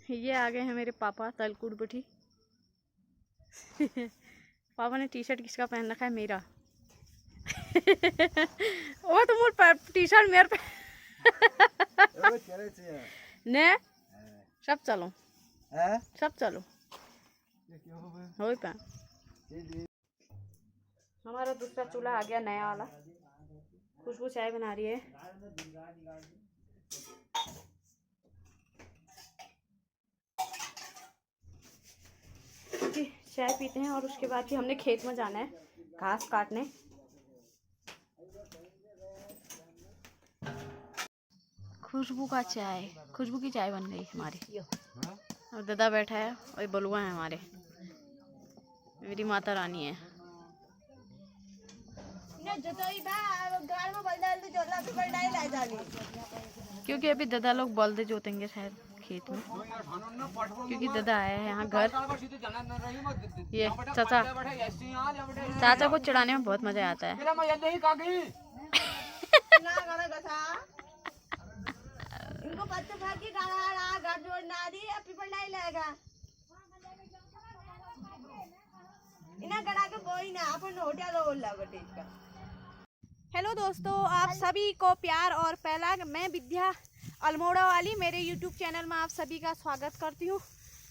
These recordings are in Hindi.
ये आ गए हैं मेरे पापा तलकुड़ बुटी। पापा ने टी शर्ट किसका पहन रखा है? मेरा। ओ तुम टी शर्ट मेरे पे ने सब चलो सब चलो हो पा। हमारा दूसरा चूल्हा आ गया नया वाला। खुशबू चाय बना रही है। चाय पीते हैं और उसके बाद फिर हमने खेत में जाना है घास काटने। खुशबू का चाय, खुशबू की चाय बन गई हमारी। और दादा बैठा है और बलुआ है हमारे। मेरी माता रानी है। क्योंकि अभी दादा लोग बल्द जोतेंगे शायद खेत में, क्योंकि दादा आया है यहाँ घर। ये चाचा, चाचा को चढ़ाने में बहुत मजा आता है। हेलो दोस्तों, आप सभी को प्यार और पहला मैं विद्या अल्मोड़ा वाली मेरे यूट्यूब चैनल में आप सभी का स्वागत करती हूँ।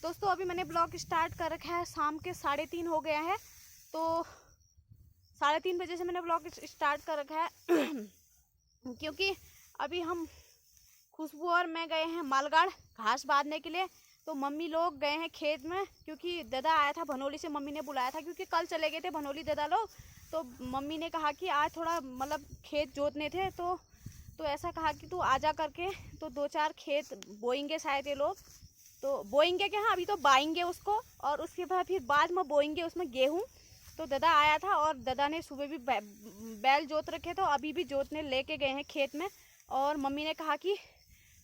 दोस्तों अभी मैंने ब्लॉग स्टार्ट कर रखा है, शाम के 3:30 हो गया है। तो 3:30 बजे से मैंने ब्लॉग स्टार्ट कर रखा है क्योंकि अभी हम खुशबू और मैं गए हैं मालगाड़ घास बांधने के लिए। तो मम्मी लोग गए हैं खेत में, क्योंकि दादा आया था भनोली से, मम्मी ने बुलाया था क्योंकि कल चले गए थे भनोली दादा लोग। तो मम्मी ने कहा कि आज थोड़ा मतलब खेत जोतने थे, तो ऐसा कहा कि तू आजा करके। तो 2-4 खेत बोएंगे शायद ये लोग। तो बोएंगे क्या, हाँ अभी तो बाएंगे उसको, और उसके बाद में बोएंगे उसमें गेहूँ। तो दादा आया था और दादा ने सुबह भी बैल जोत रखे, तो अभी भी जोतने लेके गए हैं खेत में। और मम्मी ने कहा कि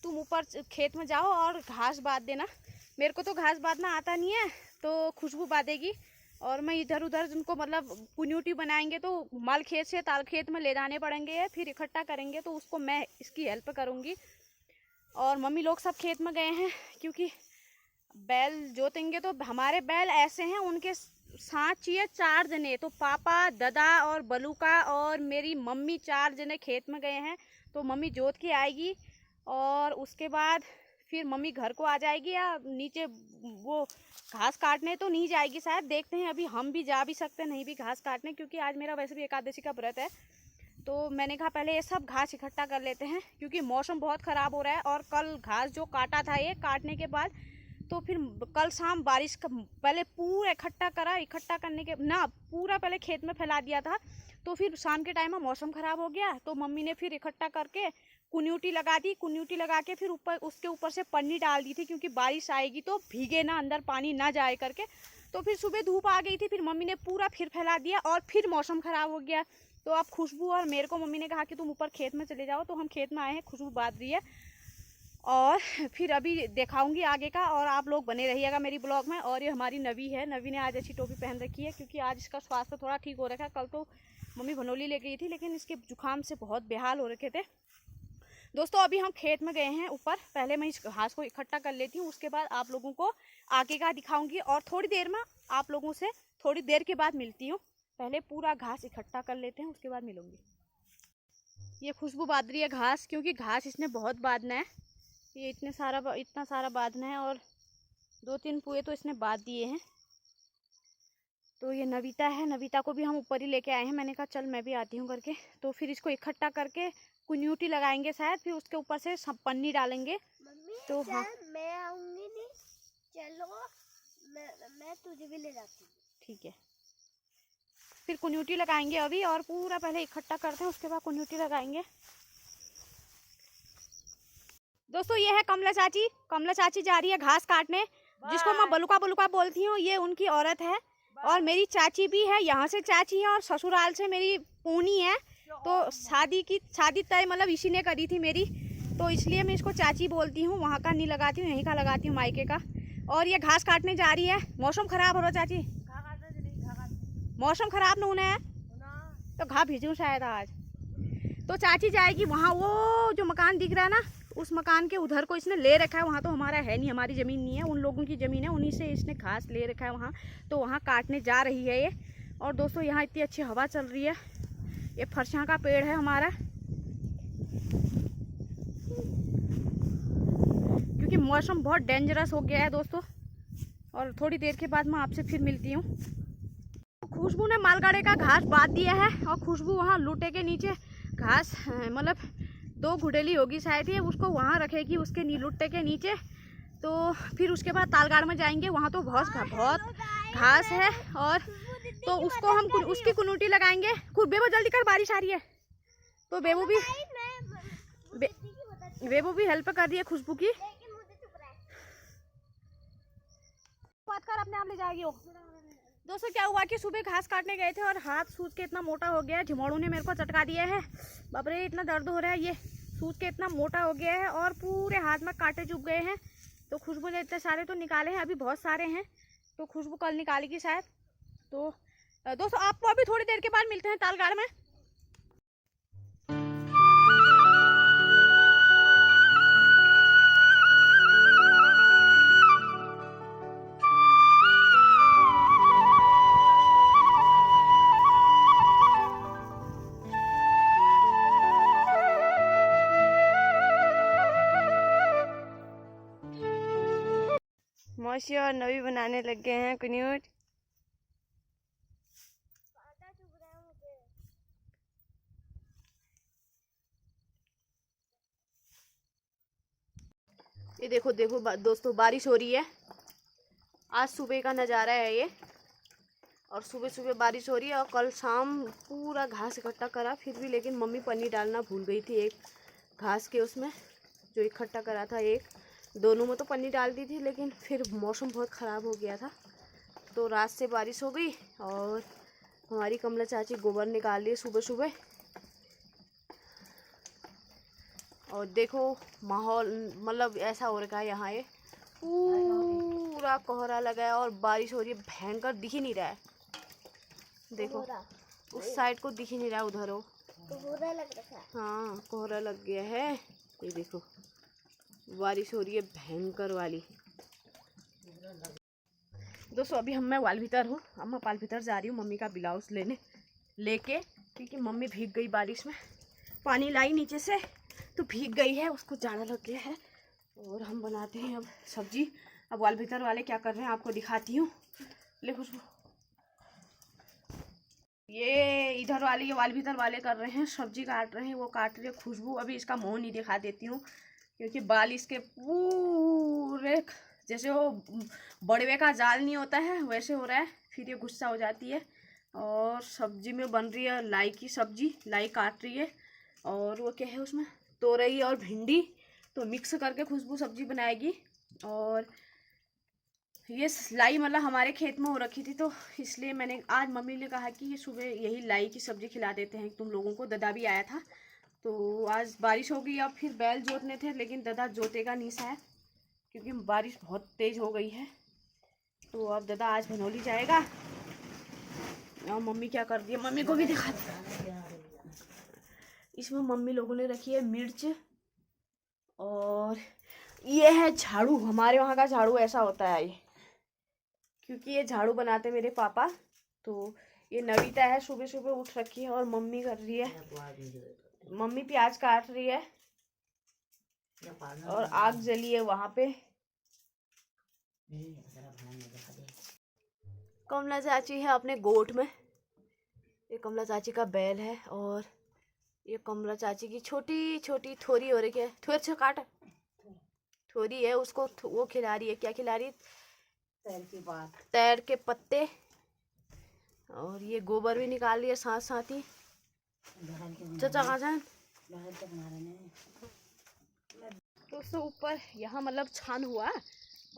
तुम ऊपर खेत में जाओ और घास बांध देना। मेरे को तो घास बांधना आता नहीं है, तो खुशबू बांधेगी और मैं इधर उधर उनको मतलब पुन्यूटी बनाएंगे तो माल खेत से ताल खेत में ले जाने पड़ेंगे, फिर इकट्ठा करेंगे, तो उसको मैं इसकी हेल्प करूँगी। और मम्मी लोग सब खेत में गए हैं क्योंकि बैल जोतेंगे। तो हमारे बैल ऐसे हैं, उनके साथ चाहिए 4 जने। तो पापा, दादा और बलूका और मेरी मम्मी 4 जने खेत में गए हैं। तो मम्मी जोत के आएगी और उसके बाद फिर मम्मी घर को आ जाएगी, या नीचे वो घास काटने तो नहीं जाएगी शायद, देखते हैं। अभी हम भी जा भी सकते हैं, नहीं भी घास काटने, क्योंकि आज मेरा वैसे भी एकादशी का व्रत है। तो मैंने कहा पहले ये सब घास इकट्ठा कर लेते हैं, क्योंकि मौसम बहुत ख़राब हो रहा है। और कल घास जो काटा था, ये काटने के बाद तो फिर कल शाम बारिश का पहले पूरा इकट्ठा करने के ना पूरा पहले खेत में फैला दिया था। तो फिर शाम के टाइम में मौसम ख़राब हो गया, तो मम्मी ने फिर इकट्ठा करके कुन्यूटी लगा दी। कुन्यूटी लगा के फिर ऊपर उसके ऊपर से पन्नी डाल दी थी, क्योंकि बारिश आएगी तो भीगे ना, अंदर पानी ना जाए करके। तो फिर सुबह धूप आ गई थी, फिर मम्मी ने पूरा फिर फैला दिया और फिर मौसम ख़राब हो गया। तो अब खुशबू और मेरे को मम्मी ने कहा कि तुम ऊपर खेत में चले जाओ। तो हम खेत में आए हैं, खुशबू बांध रही है और फिर अभी दिखाऊंगी आगे का, और आप लोग बने रहिएगा मेरी ब्लॉग में। और ये हमारी नवी है, नवी ने आज अच्छी टोपी पहन रखी है, क्योंकि आज इसका स्वास्थ्य थोड़ा ठीक हो रखा है। कल तो मम्मी भनोली ले गई थी, लेकिन इसके जुकाम से बहुत बेहाल हो रखे थे। दोस्तों अभी हम खेत में गए हैं ऊपर, पहले मैं इस घास को इकट्ठा कर लेती हूँ, उसके बाद आप लोगों को आगे का दिखाऊंगी। और थोड़ी देर में आप लोगों से थोड़ी देर के बाद मिलती हूँ। पहले पूरा घास इकट्ठा कर लेते हैं, उसके बाद मिलूंगी। ये खुशबू बांध रही है घास, क्योंकि घास इसने बहुत बांधना है। ये इतना सारा बांधना है, और 2-3 पुए तो इसने बांध दिए हैं। तो ये नविता है, नविता को भी हम ऊपर ही लेके आए हैं। मैंने कहा चल मैं भी आती हूँ करके। तो फिर इसको इकट्ठा करके कुन्यूटी लगाएंगे शायद, फिर उसके ऊपर से सब पन्नी डालेंगे। तो हाँ मैं आऊंगी नहीं, चलो मैं तुझे भी ले जाती हूँ। ठीक है, फिर कुन्यूटी लगाएंगे अभी, और पूरा पहले इकट्ठा करते हैं, उसके बाद कुन्यूटी लगाएंगे। दोस्तों ये है कमला चाची। कमला चाची जा रही है घास काटने, जिसको मैं बलुका बोलती हूँ। ये उनकी औरत है। और मेरी चाची भी है, यहाँ से चाची है और ससुराल से मेरी पूनी है। तो शादी तय मतलब इसी ने करी थी मेरी, तो इसलिए मैं इसको चाची बोलती हूँ। वहाँ का नहीं लगाती हूँ, यहीं का लगाती हूँ, मायके का। और ये घास काटने जा रही है। मौसम खराब हो रहा चाची, मौसम खराब न होना है तो घा भेजूँ शायद आज। तो चाची जाएगी वहाँ, वो जो मकान दिख रहा है ना, उस मकान के उधर को इसने ले रखा है, वहाँ तो हमारा है नहीं, हमारी ज़मीन नहीं है, उन लोगों की ज़मीन है, उन्हीं से इसने घास ले रखा है वहाँ, तो वहाँ काटने जा रही है ये। और दोस्तों यहाँ इतनी अच्छी हवा चल रही है, ये फरसा का पेड़ है हमारा, क्योंकि मौसम बहुत डेंजरस हो गया है दोस्तों। और थोड़ी देर के बाद मैं आपसे फिर मिलती हूँ। खुशबू ने मालगाड़े का घास बांध दिया है और खुशबू वहाँ लूटे के नीचे घास मतलब 2 घुडेली होगी शायद ये, उसको वहाँ रखेगी उसके लुट्टे के नीचे। तो फिर उसके बाद तालगाड़ में जाएंगे, वहाँ तो बहुत घास है, और तो उसको हम उसकी कुनूटी लगाएंगे। बेबो जल्दी कर, बारिश आ रही है। तो बेबू भी हेल्प कर रही है खुशबू की। बात कर, अपने आप ले जाएगी वो। दोस्तों क्या हुआ कि सुबह घास काटने गए थे और हाथ सूज के इतना मोटा हो गया है, झिमोड़ू ने मेरे को चटका दिया है। बाप रे इतना दर्द हो रहा है, ये सूज के इतना मोटा हो गया है और पूरे हाथ में कांटे चुभ गए हैं। तो खुशबू ने इतने सारे तो निकाले हैं, अभी बहुत सारे हैं, तो खुशबू कल निकालेगी शायद। तो दोस्तों आपको अभी थोड़ी देर के बाद मिलते हैं तालगाड़ में। मौसी और नवी बनाने लग गए हैं कन्यूट। ये देखो दोस्तों बारिश हो रही है, आज सुबह का नज़ारा है ये। और सुबह सुबह बारिश हो रही है और कल शाम पूरा घास इकट्ठा करा फिर भी, लेकिन मम्मी पन्नी डालना भूल गई थी एक घास के उसमें जो इकट्ठा करा था, एक दोनों में तो पन्नी डाल दी थी, लेकिन फिर मौसम बहुत ख़राब हो गया था तो रात से बारिश हो गई। और हमारी कमला चाची गोबर निकाल रही है सुबह सुबह। और देखो माहौल मतलब ऐसा हो रखा है यहाँ, ये पूरा कोहरा लगा है और बारिश हो रही है, भयंकर दिख ही नहीं रहा है। देखो उस साइड को दिख ही नहीं रहा, उधर हो कोहरा लग रखा है। हाँ कोहरा लग गया है। ये देखो बारिश हो रही है भयंकर वाली। दोस्तों अभी मैं वाल भीतर हूँ, अब मैं पाल भीतर जा रही हूँ मम्मी का ब्लाउज लेके, क्योंकि मम्मी भीग गई बारिश में, पानी लाई नीचे से तो भीग गई है, उसको जाड़ा लग गया है। और हम बनाते हैं अब सब्जी। अब वाल भीतर वाले क्या कर रहे हैं आपको दिखाती हूँ। ले खुशबू, ये इधर वाले ये वाल भीतर वाले कर रहे हैं, सब्जी काट रहे हैं, वो काट रही है खुशबू। अभी इसका मुँह नहीं दिखा देती हूँ क्योंकि बाल इसके पूरे जैसे वो बड़वे का जाल नहीं होता है वैसे हो रहा है, फिर ये गुस्सा हो जाती है। और सब्जी में बन रही है लाई की सब्जी, लाई काट रही है और वो क्या है उसमें तोरई और भिंडी, तो मिक्स करके खुशबू सब्जी बनाएगी। और ये लाई मतलब हमारे खेत में हो रखी थी तो इसलिए मैंने आज मम्मी ने कहा कि ये सुबह यही लाई की सब्जी खिला देते हैं तुम लोगों को। ददा भी आया था तो आज बारिश हो गई, अब फिर बैल जोतने थे लेकिन ददा जोतेगा नहीं शायद क्योंकि बारिश बहुत तेज़ हो गई है। तो अब ददा आज भनौली जाएगा। और मम्मी क्या कर दी है, मम्मी को भी दिखा दी। इसमें मम्मी लोगों ने रखी है मिर्च और ये है झाड़ू। हमारे वहाँ का झाड़ू ऐसा होता है ये, क्योंकि ये झाड़ू बनाते मेरे पापा। तो ये नविता है सुबह सुबह उठ रखी है और मम्मी कर रही है, मम्मी प्याज काट रही है और आग जली है वहाँ पे। कमला चाची है अपने गोट में, ये कमला चाची का बैल है और ये कमला चाची की छोटी छोटी थोरी हो रही है, थोड़ी से काट थोरी है, उसको वो खिला रही है। क्या खिला रही है? तैर के पत्ते। और ये गोबर भी निकाल रही है साथ साथ ही। चाचा कहाँ जाए दोस्तों, ऊपर यहाँ मतलब छान हुआ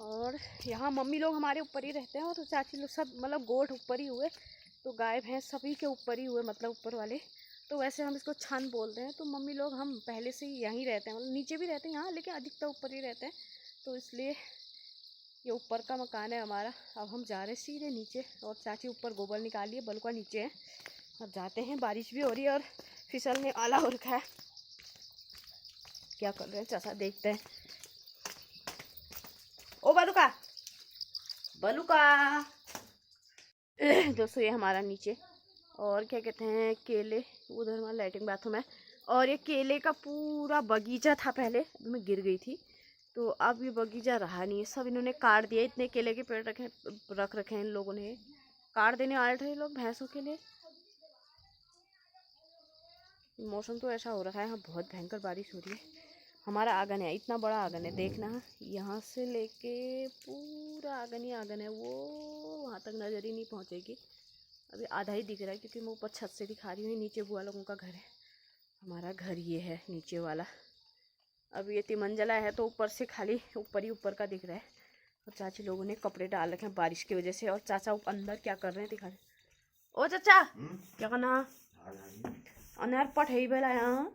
और यहाँ मम्मी लोग हमारे ऊपर ही रहते हैं और चाची लोग सब मतलब गोठ ऊपर ही हुए, तो गाय भैंस सभी के ऊपर ही हुए मतलब ऊपर वाले, तो वैसे हम इसको छान बोलते हैं। तो मम्मी लोग हम पहले से ही यहीं रहते हैं, मतलब नीचे भी रहते हैं यहाँ लेकिन अधिकतर ऊपर ही रहते हैं, तो इसलिए ये ऊपर का मकान है हमारा। अब हम जा रहे सीधे नीचे और चाची ऊपर गोबर निकालिए, बलुआ नीचे है। अब जाते हैं, बारिश भी हो रही है और फिसलने वाला हो रखा है क्या कर रहे हैं चाचा, देखते हैं। ओ बलुका, बलुका। दोस्तों ये हमारा नीचे, और क्या कहते हैं, केले, उधर हमारा लैट्रिन बाथरूम है। और ये केले का पूरा बगीचा था पहले, अभी मैं गिर गई थी, तो अब ये बगीचा रहा नहीं है, सब इन्होंने काट दिया। इतने केले के पेड़ रख रखे हैं इन लोगों ने, काट देने वाले थे लोग भैंसों के लिए। मौसम तो ऐसा हो रखा है, यहाँ बहुत भयंकर बारिश हो रही है। हमारा आंगन है, इतना बड़ा आंगन है, देखना यहाँ से लेके पूरा आंगन ही आंगन है, वो वहाँ तक नज़र ही नहीं पहुँचेगी। अभी आधा ही दिख रहा है क्योंकि मैं ऊपर छत से दिखा रही हूँ। नीचे बुआ लोगों का घर है, हमारा घर ये है नीचे वाला। अब ये तिमंजला है तो ऊपर से खाली ऊपर ही ऊपर का दिख रहा है। और चाची लोगों ने कपड़े डाल रखे हैं बारिश की वजह से। और चाचा अंदर क्या कर रहे हैं दिखा रहे। ओ चाचा क्या करना, अनार पट है बेला यहाँ।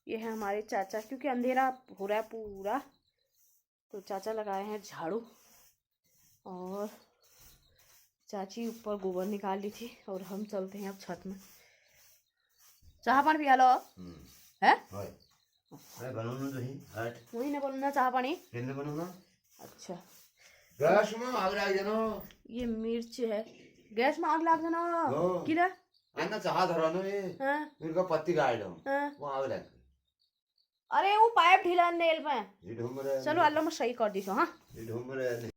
ये है हमारे चाचा, क्योंकि अंधेरा हो रहा है पूरा, तो चाचा लगाए हैं झाड़ू। और चाची ऊपर गोबर निकाल ली थी, और हम चलते हैं अब छत में। चाह पानी पिया लो है, मैं बनाऊँ तो ही हट वही ना बोलना चाह पानी। कितने बनाऊँ? अच्छा गैस में आग लग जाना। ये मिर्च है, गैस में आग लग जाना किला। अन्ना चाह धरा ना ये, हाँ मेरे को पत्ती काट दो, हाँ। वो आग लग। अरे वो पाइप ढीला नेल पे, ये ढूंढ रहे चलो अल्लाह मैं सही कर दी सो। हाँ ये ढूंढ रहे